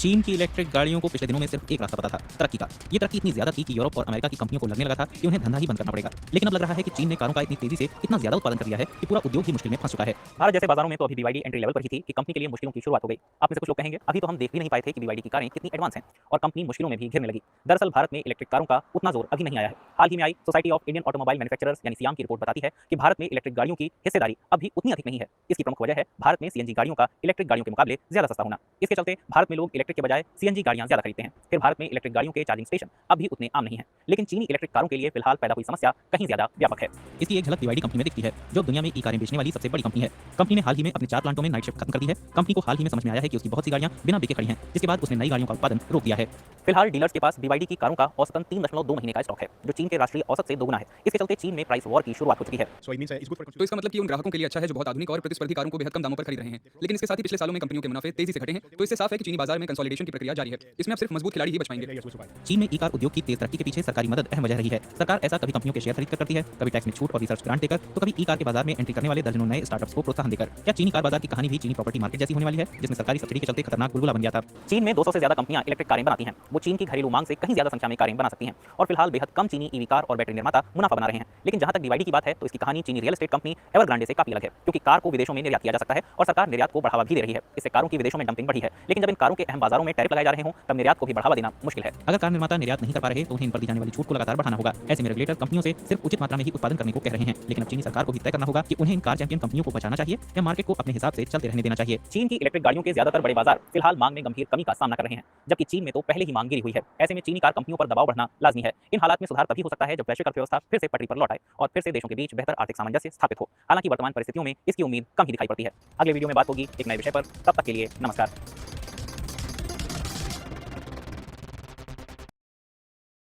चीन की इलेक्ट्रिक गाड़ियों को पिछले दिनों में सिर्फ एक रास्ता पता था, तरक्की का। ये तरक्की इतनी ज्यादा थी कि यूरोप और अमेरिका की कंपनियों को लगने लगा था कि उन्हें धंधा ही बंद करना पड़ेगा। लेकिन अब लग रहा है कि चीन ने कारों का इतनी तेजी से इतना ज्यादा उत्पादन कर लिया है कि पूरा उद्योग ही मुश्किल में फंस चुका है। भारत जैसे बाजारों में तो अभी बीवाईडी एंट्री लेवल पर ही थी कि कंपनी के लिए मुश्किलों की शुरुआत हो गई। आप में से कुछ लोग कहेंगे अभी तो हम देख भी नहीं पाए थे कि बीवाईडी की कारें कितनी एडवांस हैं और कंपनी मुश्किलों में भी घिरने लगी। दरअसल भारत में इलेक्ट्रिक कारों का उतना जोर अभी नहीं आया है। हाल ही में आई society of Indian automobile manufacturers यानी सियाम की रिपोर्ट बताती है कि भारत में इलेक्ट्रिक गाड़ियों की हिस्सेदारी अभी उतनी अधिक नहीं है। इसकी प्रमुख वजह है भारत में सीएनजी गाड़ियों का इलेक्ट्रिक गाड़ियों के मुकाबले ज्यादा सस्ता होना। इसके चलते भारत में लोग इलेक्ट्रिक के बजाय सीएनजी गाड़ियां ज्यादा खरीदते हैं। फिर भारत में इलेक्ट्रिक गाड़ियों के चार्जिंग स्टेशन अब भी उतने आम नहीं है। लेकिन चीनी इलेक्ट्रिक कारों के लिए फिलहाल पैदा हुई समस्या कहीं ज्यादा व्यापक है। इसकी एक झलक बीवाईडी कंपनी में दिखती है, जो दुनिया में ई कारें बेचने वाली सबसे बड़ी कंपनी है। कंपनी ने हाल ही में अपने 4 प्लांटों में नाइट शिफ्ट खत्म कर दी है। कंपनी को हाल ही में समझ में आया है कि उसकी बहुत सी गाड़ियां बिना बिके खड़ी हैं, जिसके बाद उसने नई गाड़ियों का उत्पादन रोक दिया है। फिलहाल डीलर्स के पास बीवाईडी की कारों का औसतन 3.2 महीने का स्टॉक है, जो चीन के राष्ट्रीय औसत से दोगुना है। इसके चलते चीन में प्राइस वॉर की शुरुआत हो चुकी है। तो इसका मतलब कि उन ग्राहकों के लिए अच्छा है जो बहुत आधुनिक और प्रतिस्पर्धी कारों को बेहद कम दामों पर खरीद रहे हैं। लेकिन इसके साथ ही पिछले सालों में कंपनियों के मुनाफे तेजी से घटे हैं, तो इससे साफ है कि चीनी बाजार में कंसोलिडेशन की प्रक्रिया जारी है। इसमें अब सिर्फ मजबूत खिलाड़ी ही बच पाएंगे। चीन में ई कार उद्योग की तेज तरक्की के पीछे सरकारी मदद अहम वजह रही है। सरकार ऐसा कभी कंपनियों के शेयर खरीद कर करती है, कभी टैक्स में छूट और रिसर्च ग्रांट देकर, तो कभी ई कार के बाजार में एंट्री करने वाले दर्जनों नए स्टार्टअप्स को प्रोत्साहन देकर। क्या चीनी कार बाजार की कहानी भी चीनी प्रॉपर्टी मार्केट जैसी होने वाली है, जिसमें सरकारी सब्सिडी के चलते खतरनाक बुलबुला बन गया था। चीन में 200 से ज्यादा कंपनियां इलेक्ट्रिक कारें बनाती हैं। वो चीन की घरेलू मांग से कहीं ज्यादा संख्या में कारें बना सकती हैं और फिलहाल बेहद कम चीनी ईवी कार और बैटरी निर्माता मुनाफा बना रहे हैं। लेकिन जहां तक बीवाईडी की बात है तो इसकी कहानी चीनी रियल एस्टेट कंपनी एवरग्रांडे से काफी अलग है, क्योंकि कार को विदेशों में निर्यात किया जा सकता है और सरकार निर्यात को बढ़ावा भी दे रही है। इससे कारों की विदेशों में डंपिंग बढ़ी है। लेकिन जब इन कारों के अहम बाजारों में टैरिफ लगाए जा रहे हों तब निर्यात को भी बढ़ावा देना मुश्किल है। अगर कार निर्माता निर्यात नहीं कर पा रहे तो उन्हें इन पर दी जाने वाली छूट को लगातार बढ़ाना होगा। ऐसे में रेगुलेटर कंपनियों से सिर्फ उचित मात्रा में ही उत्पादन करने को कह रहे हैं। लेकिन अब चीनी सरकार को भी तय करना होगा कि उन्हें इन कार चैंपियन कंपनियों को बचाना चाहिए या मार्केट को अपने हिसाब से चलते रहने देना चाहिए। चीन की इलेक्ट्रिक गाड़ियों के ज्यादातर बड़े बाजार फिलहाल मांग में गंभीर कमी का सामना कर रहे हैं, जबकि चीन में तो पहले ही मांग गिरी हुई है। ऐसे में चीनी कार कंपनियों पर दबाव बढ़ना लाजमी है। इन हालात में सुधार तभी हो सकता है जब वैश्विक अर्थव्यवस्था फिर से पटरी पर लौट आए और फिर से देशों के बीच बेहतर आर्थिक सामंजस्य स्थापित हो। हालांकि वर्तमान परिस्थितियों में इसकी उम्मीद कम ही दिखाई पड़ती है। अगले वीडियो में बात होगी एक नए विषय पर। तब तक के लिए नमस्कार।